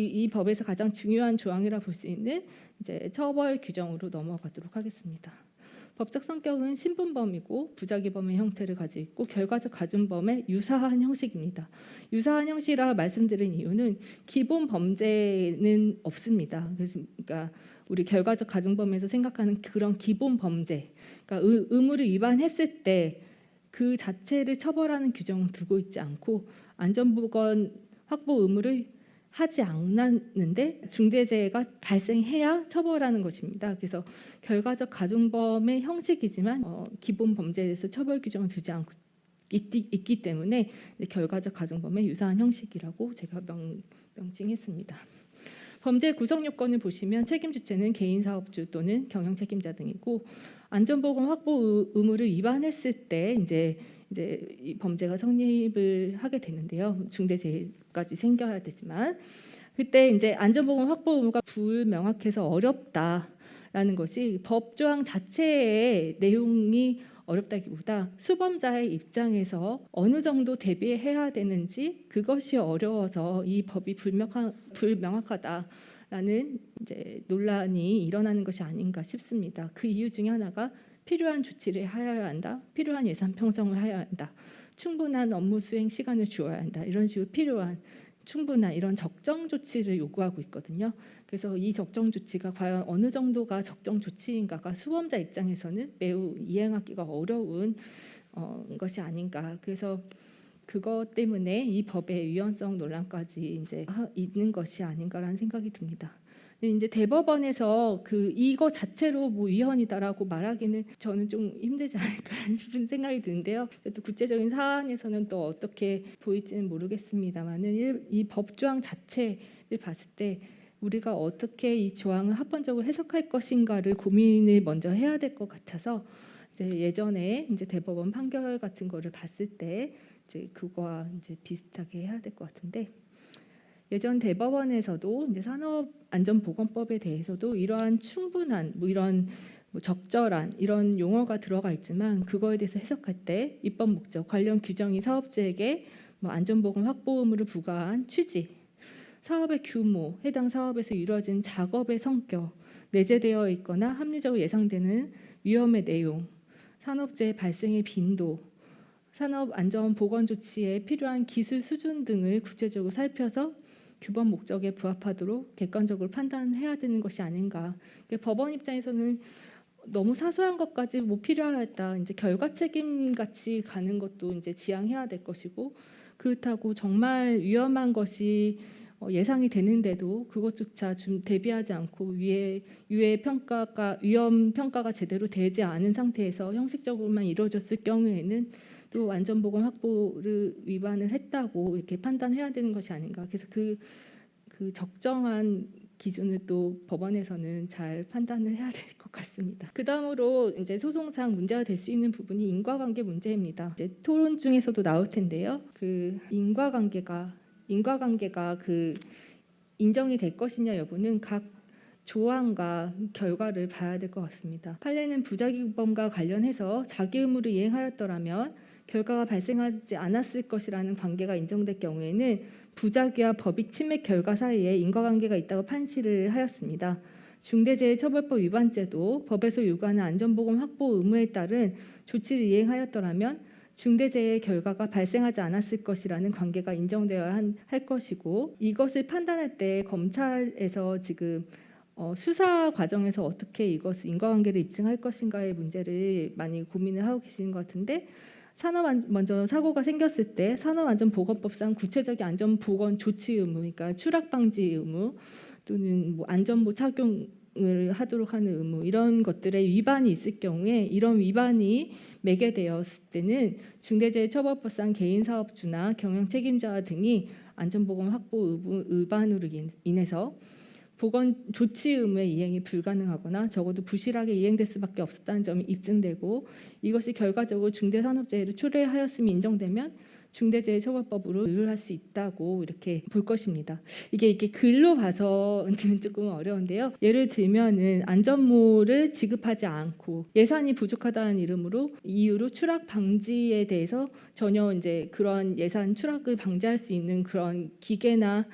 이 법에서 가장 중요한 조항이라 볼 수 있는 이제 처벌 규정으로 넘어가도록 하겠습니다. 법적 성격은 신분범이고 부작위범의 형태를 가지고 있고 결과적 가중범의 유사한 형식입니다. 유사한 형식이라 말씀드린 이유는 기본 범죄는 없습니다. 그러니까 우리 결과적 가중범에서 생각하는 그런 기본 범죄, 그러니까 의무를 위반했을 때 그 자체를 처벌하는 규정을 두고 있지 않고 안전보건 확보 의무를 하지 않았는데 중대재해가 발생해야 처벌하는 것입니다. 그래서 결과적 가중범의 형식이지만 기본 범죄에 대해서 처벌 규정을 두지 않고 있기 때문에 결과적 가중범의 유사한 형식이라고 제가 명칭했습니다. 범죄 구성 요건을 보시면 책임 주체는 개인 사업주 또는 경영 책임자 등이고 안전보건 확보 의무를 위반했을 때 이제 이 범죄가 성립을 하게 되는데요. 중대재해까지 생겨야 되지만 그때 이제 안전보건 확보 의무가 불명확해서 어렵다라는 것이 법 조항 자체의 내용이 어렵다기보다 수범자의 입장에서 어느 정도 대비해야 되는지 그것이 어려워서 이 법이 불명확하다라는 이제 논란이 일어나는 것이 아닌가 싶습니다. 그 이유 중에 하나가 필요한 조치를 하여야 한다, 필요한 예산 편성을 해야 한다, 충분한 업무 수행 시간을 주어야 한다, 이런 식으로 필요한 충분한 이런 적정 조치를 요구하고 있거든요. 그래서 이 적정 조치가 과연 어느 정도가 적정 조치인가가 수범자 입장에서는 매우 이행하기가 어려운 것이 아닌가. 그래서 그것 때문에 이 법의 위헌성 논란까지 이제 있는 것이 아닌가라는 생각이 듭니다. 근데 이제 대법원에서 이거 자체로 뭐 위헌이다라고 말하기는 저는 좀 힘들지 않을까 싶은 생각이 드는데요. 또 구체적인 사안에서는 또 어떻게 보일지는 모르겠습니다만은 이 법 조항 자체를 봤을 때 우리가 어떻게 이 조항을 합헌적으로 해석할 것인가를 고민을 먼저 해야 될 것 같아서 이제 예전에 이제 대법원 판결 같은 거를 봤을 때 이제 그거와 이제 비슷하게 해야 될 것 같은데. 예전 대법원에서도 이제 산업안전보건법에 대해서도 이러한 충분한 이런 적절한 이런 용어가 들어가 있지만 그거에 대해서 해석할 때 입법 목적, 관련 규정이 사업주에게 안전보건 확보 의무를 부과한 취지, 사업의 규모, 해당 사업에서 이루어진 작업의 성격, 내재되어 있거나 합리적으로 예상되는 위험의 내용, 산업재해 발생의 빈도, 산업안전보건 조치에 필요한 기술 수준 등을 구체적으로 살펴서 규범 목적에 부합하도록 객관적으로 판단해야 되는 것이 아닌가. 법원 입장에서는 너무 사소한 것까지 필요하다. 이제 결과 책임 같이 가는 것도 이제 지양해야 될 것이고 그렇다고 정말 위험한 것이 예상이 되는데도 그것조차 좀 대비하지 않고 위험 평가가 제대로 되지 않은 상태에서 형식적으로만 이루어졌을 경우에는 또 안전보건 확보를 위반을 했다고 이렇게 판단해야 되는 것이 아닌가. 그래서 그 적정한 기준을 또 법원에서는 잘 판단을 해야 될 것 같습니다. 그 다음으로 이제 소송상 문제가 될 수 있는 부분이 인과관계 문제입니다. 이제 토론 중에서도 나올 텐데요. 인과관계가 인정이 될 것이냐 여부는 각 조항과 결과를 봐야 될 것 같습니다. 판례는 부작위범과 관련해서 자기 의무를 이행하였더라면 결과가 발생하지 않았을 것이라는 관계가 인정될 경우에는 부작위와 법익 침해 결과 사이에 인과관계가 있다고 판시를 하였습니다. 중대재해처벌법 위반죄도 법에서 요구하는 안전보건 확보 의무에 따른 조치를 이행하였더라면 중대재해 결과가 발생하지 않았을 것이라는 관계가 인정되어야 할 것이고 이것을 판단할 때 검찰에서 지금 수사 과정에서 어떻게 이것을 인과관계를 입증할 것인가의 문제를 많이 고민을 하고 계시는 것 같은데 먼저 사고가 생겼을 때 산업안전보건법상 구체적인 안전보건 조치 의무, 그러니까 추락 방지 의무 또는 안전모 착용을 하도록 하는 의무 이런 것들의 위반이 있을 경우에 이런 위반이 매개되었을 때는 중대재해처벌법상 개인 사업주나 경영 책임자 등이 안전보건 확보 의무 위반으로 인해서 보건 조치 의무의 이행이 불가능하거나 적어도 부실하게 이행될 수밖에 없었다는 점이 입증되고 이것이 결과적으로 중대산업재해를 초래하였음이 인정되면 중대재해처벌법으로 의율할 수 있다고 이렇게 볼 것입니다. 이게 글로 봐서는 조금 어려운데요. 예를 들면은 안전모를 지급하지 않고 예산이 부족하다는 이유로 추락 방지에 대해서 전혀 이제 그런 예산 추락을 방지할 수 있는 그런 기계나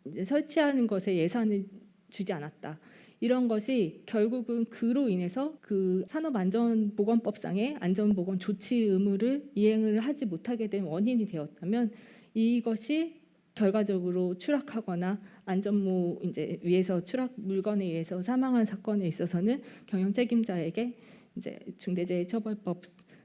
이제 설치하는 것에 예산을 주지 않았다. 이런 것이 결국은 그로 인해서 그 산업안전보건법상의 안전보건 조치 의무를 이행을 하지 못하게 된 원인이 되었다면 이것이 결과적으로 추락하거나 안전모 이제 위에서 추락 물건에 의해서 사망한 사건에 있어서는 경영 책임자에게 이제 중대재해처벌법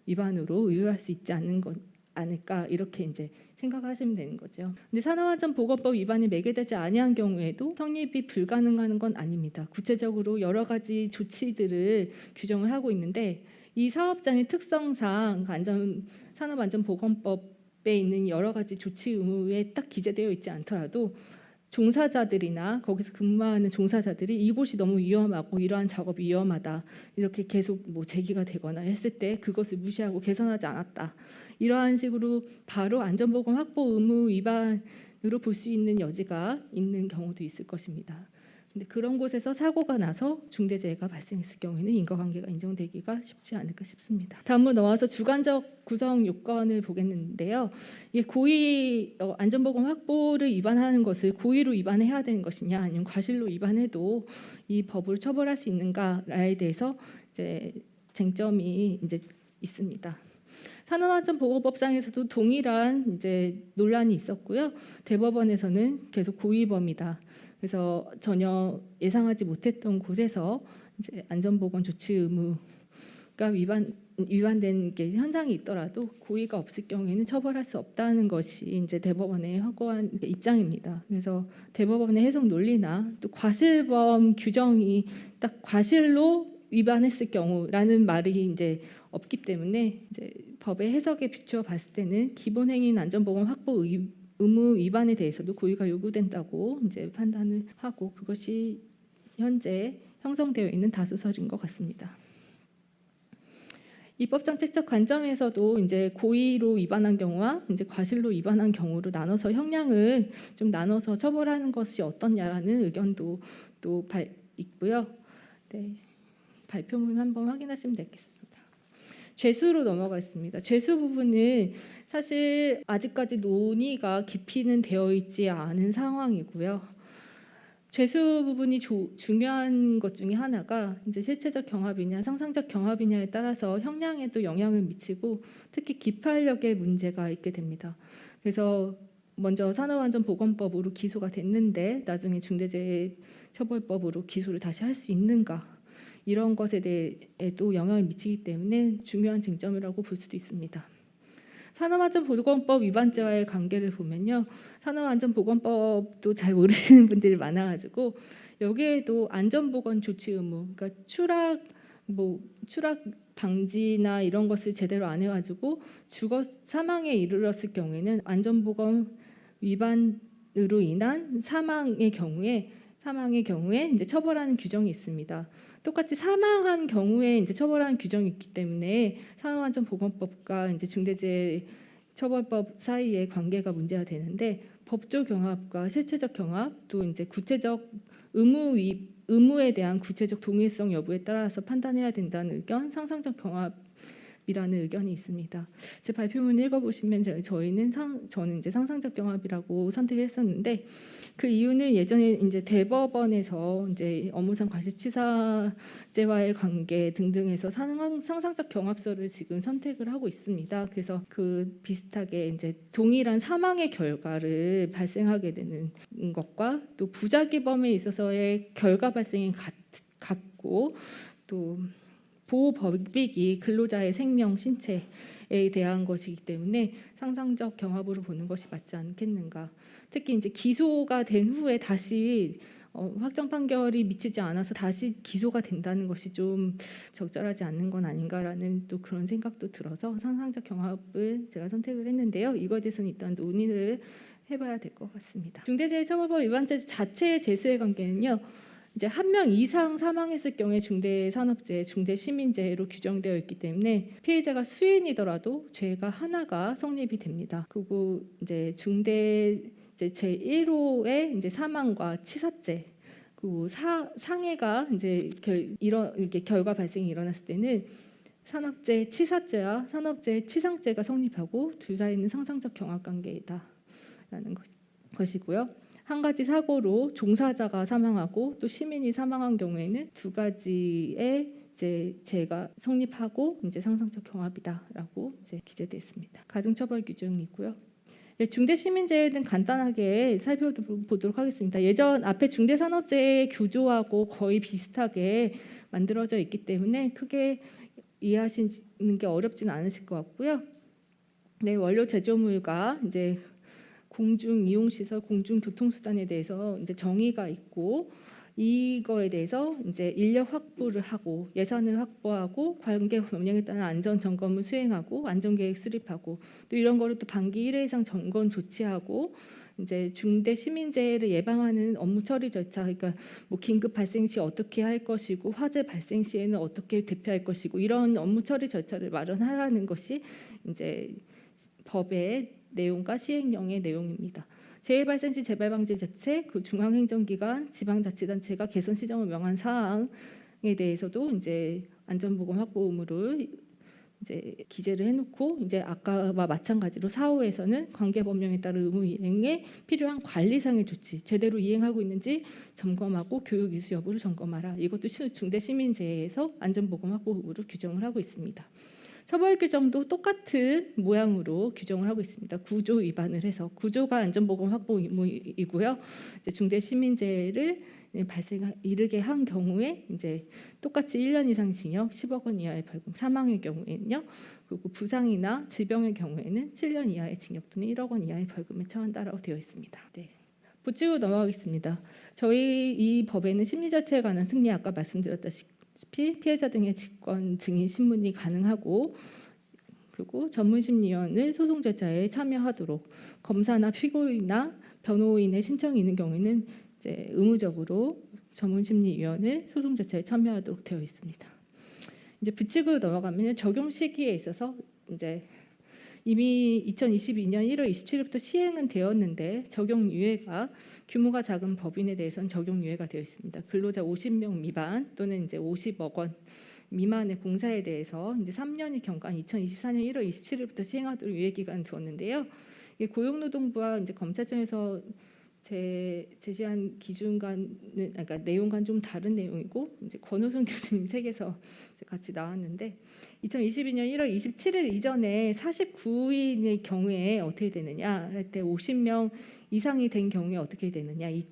위반으로 의율할 수 있지 않을까 이렇게 이제 생각하시면 되는 거죠. 근데 산업안전보건법 위반이 매개되지 아니한 경우에도 성립이 불가능한 건 아닙니다. 구체적으로 여러 가지 조치들을 규정을 하고 있는데 이 사업장의 특성상 산업안전보건법에 있는 여러 가지 조치 의무에 딱 기재되어 있지 않더라도 종사자들이나 거기서 근무하는 종사자들이 이곳이 너무 위험하고 이러한 작업이 위험하다 이렇게 계속 뭐 제기가 되거나 했을 때 그것을 무시하고 개선하지 않았다 이러한 식으로 바로 안전보건 확보 의무 위반으로 볼 수 있는 여지가 있는 경우도 있을 것입니다. 근데 그런 곳에서 사고가 나서 중대재해가 발생했을 경우에는 인과관계가 인정되기가 쉽지 않을까 싶습니다. 다음으로 넘어와서 주관적 구성 요건을 보겠는데요. 이게 고의 안전보건 확보를 위반하는 것을 고의로 위반해야 되는 것이냐 아니면 과실로 위반해도 이 법을 처벌할 수 있는가에 대해서 이제 쟁점이 이제 있습니다. 산업안전보건법상에서도 동일한 이제 논란이 있었고요. 대법원에서는 계속 고의범이다. 그래서 전혀 예상하지 못했던 곳에서 이제 안전보건 조치 의무가 위반된 게 현상이 있더라도 고의가 없을 경우에는 처벌할 수 없다는 것이 이제 대법원의 확고한 입장입니다. 그래서 대법원의 해석 논리나 또 과실범 규정이 딱 과실로 위반했을 경우라는 말이 이제 없기 때문에 이제 법의 해석에 비추어 봤을 때는 기본행위인 안전보건 확보 의무 위반에 대해서도 고의가 요구된다고 이제 판단을 하고 그것이 현재 형성되어 있는 다수설인 것 같습니다. 입법정책적 관점에서도 이제 고의로 위반한 경우와 이제 과실로 위반한 경우로 나눠서 형량을 좀 나눠서 처벌하는 것이 어떻냐라는 의견도 또 있고요. 네, 발표문 한번 확인하시면 되겠습니다. 죄수로 넘어가겠습니다. 죄수 부분은 사실 아직까지 논의가 깊이는 되어 있지 않은 상황이고요. 죄수 부분이 중요한 것 중에 하나가 이제 실체적 경합이냐 상상적 경합이냐에 따라서 형량에도 영향을 미치고 특히 기판력의 문제가 있게 됩니다. 그래서 먼저 산업안전보건법으로 기소가 됐는데 나중에 중대재해처벌법으로 기소를 다시 할 수 있는가 이런 것에 대해도 영향을 미치기 때문에 중요한 쟁점이라고 볼 수도 있습니다. 산업안전보건법 위반죄와의 관계를 보면요. 산업안전보건법도 잘 모르시는 분들이 많아가지고 여기에도 안전보건 조치 의무, 그러니까 추락 방지나 이런 것을 제대로 안 해가지고 사망에 이르렀을 경우에는 안전보건 위반으로 인한 사망의 경우에 이제 처벌하는 규정이 있습니다. 똑같이 사망한 경우에 이제 처벌하는 규정이 있기 때문에 산업안전보건법과 이제 중대재해처벌법 사이의 관계가 문제가 되는데 법조 경합과 실체적 경합 또 이제 구체적 의무에 대한 구체적 동일성 여부에 따라서 판단해야 된다는 의견, 상상적 경합이라는 의견이 있습니다. 제 발표문 읽어보시면 저는 이제 상상적 경합이라고 선택했었는데 그 이유는 예전에 이제 대법원에서 이제 업무상 과실치사죄와의 관계 등등에서 상상적 경합서를 지금 선택을 하고 있습니다. 그래서 그 비슷하게 이제 동일한 사망의 결과를 발생하게 되는 것과 또 부작위범에 있어서의 결과 발생이 같고 또 보호 법익이 근로자의 생명, 신체에 대한 것이기 때문에 상상적 경합으로 보는 것이 맞지 않겠는가. 특히 이제 기소가 된 후에 다시 확정 판결이 미치지 않아서 다시 기소가 된다는 것이 좀 적절하지 않는 건 아닌가라는 또 그런 생각도 들어서 상상적 경합을 제가 선택을 했는데요. 이거에 대해서는 일단 논의를 해봐야 될 것 같습니다. 중대재해처벌법 위반죄 자체의 재수의 관계는요. 이제 한 명 이상 사망했을 경우에 중대산업재해, 중대시민재해로 규정되어 있기 때문에 피해자가 수인이더라도 죄가 하나가 성립이 됩니다. 그리고 이제 제1호의 이제 사망과 치사죄, 그리고 상해가 이제 이렇게 결과 발생이 일어났을 때는 산업재해 치사죄와 산업재해 치상죄가 성립하고 둘 사이는 상상적 경합관계이다라는 것이고요. 한 가지 사고로 종사자가 사망하고 또 시민이 사망한 경우에는 두 가지의 이제 죄가 성립하고 이제 상상적 경합이다라고 이제 기재되어 있습니다. 가중처벌 규정이고요. 중대시민재해는 간단하게 살펴보도록 하겠습니다. 예전 앞에 중대산업재해 규조하고 거의 비슷하게 만들어져 있기 때문에 크게 이해하시는 게 어렵지는 않으실 것 같고요. 네, 원료 제조물과 이제 공중 이용시설, 공중교통수단에 대해서 이제 정의가 있고 이거에 대해서 이제 인력 확보를 하고 예산을 확보하고 관계 법령에 따른 안전 점검을 수행하고 안전계획 수립하고 또 이런 거를 또 반기 1회 이상 점검 조치하고 이제 중대 시민재해를 예방하는 업무 처리 절차, 그러니까 뭐 긴급 발생 시 어떻게 할 것이고 화재 발생 시에는 어떻게 대피할 것이고 이런 업무 처리 절차를 마련하라는 것이 이제 법의 내용과 시행령의 내용입니다. 재해 발생 시 재발 방지 대책, 그 중앙행정기관, 지방자치단체가 개선 시정을 명한 사항에 대해서도 이제 안전보건 확보 의무를 이제 기재를 해놓고 이제 아까와 마찬가지로 4호에서는 관계법령에 따른 의무 이행에 필요한 관리상의 조치 제대로 이행하고 있는지 점검하고 교육 이수 여부를 점검하라. 이것도 중대시민재해에서 안전보건 확보 의무를 규정을 하고 있습니다. 처벌 규정도 똑같은 모양으로 규정을 하고 있습니다. 구조 위반을 해서 구조가 안전보건 확보 의무이고요. 이제 중대시민재해를 이르게 한 경우에 이제 똑같이 1년 이상 징역, 10억 원 이하의 벌금, 사망의 경우에는요. 그리고 부상이나 질병의 경우에는 7년 이하의 징역 또는 1억 원 이하의 벌금에 처한다라고 되어 있습니다. 네. 보충으로 넘어가겠습니다. 저희 이 법에는 심리절차에 관한 특례 아까 말씀드렸다시피 피해자 등의 직권 증인 신문이 가능하고 그리고 전문심리위원을 소송 절차에 참여하도록 검사나 피고인이나 변호인의 신청이 있는 경우에는 이제 의무적으로 전문심리위원을 소송 절차에 참여하도록 되어 있습니다. 이제 부칙으로 넘어가면 적용 시기에 있어서 이제 이미 2022년 1월 27일부터 시행은 되었는데 적용 유예가 규모가 작은 법인에 대해서는 적용 유예가 되어 있습니다. 근로자 50명 미만 또는 이제 50억 원 미만의 공사에 대해서 이제 3년이 경과한 2024년 1월 27일부터 시행하도록 유예 기간을 두었는데요. 고용노동부와 이제 검찰청에서 제시한 기준과는 그러니까 내용과는 좀 다른 내용이고 이제 권호선 교수님 책에서 같이 나왔는데 2022년 1월 27일 이전에 49인의 경우에 어떻게 되느냐 할 때 50명 이상이 된 경우에 어떻게 되느냐 이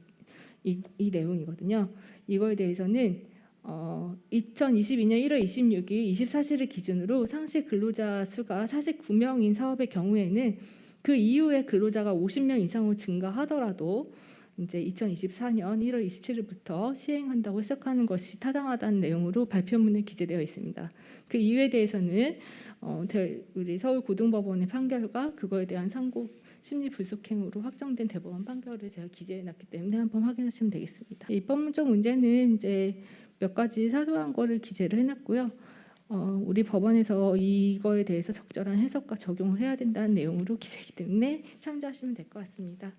내용이거든요. 이거에 대해서는 2022년 1월 26일 24시를 기준으로 상시 근로자 수가 49명인 사업의 경우에는 그 이후에 근로자가 50명 이상으로 증가하더라도 이제 2024년 1월 27일부터 시행한다고 해석하는 것이 타당하다는 내용으로 발표문에 기재되어 있습니다. 그 이유에 대해서는 우리 서울고등법원의 판결과 그거에 대한 상고 심리 불속행으로 확정된 대법원 판결을 제가 기재해놨기 때문에 한번 확인하시면 되겠습니다. 입법문적 문제는 이제 몇 가지 사소한 거를 기재를 해놨고요. 우리 법원에서 이거에 대해서 적절한 해석과 적용을 해야 된다는 내용으로 기재이기 때문에 참조하시면 될 것 같습니다.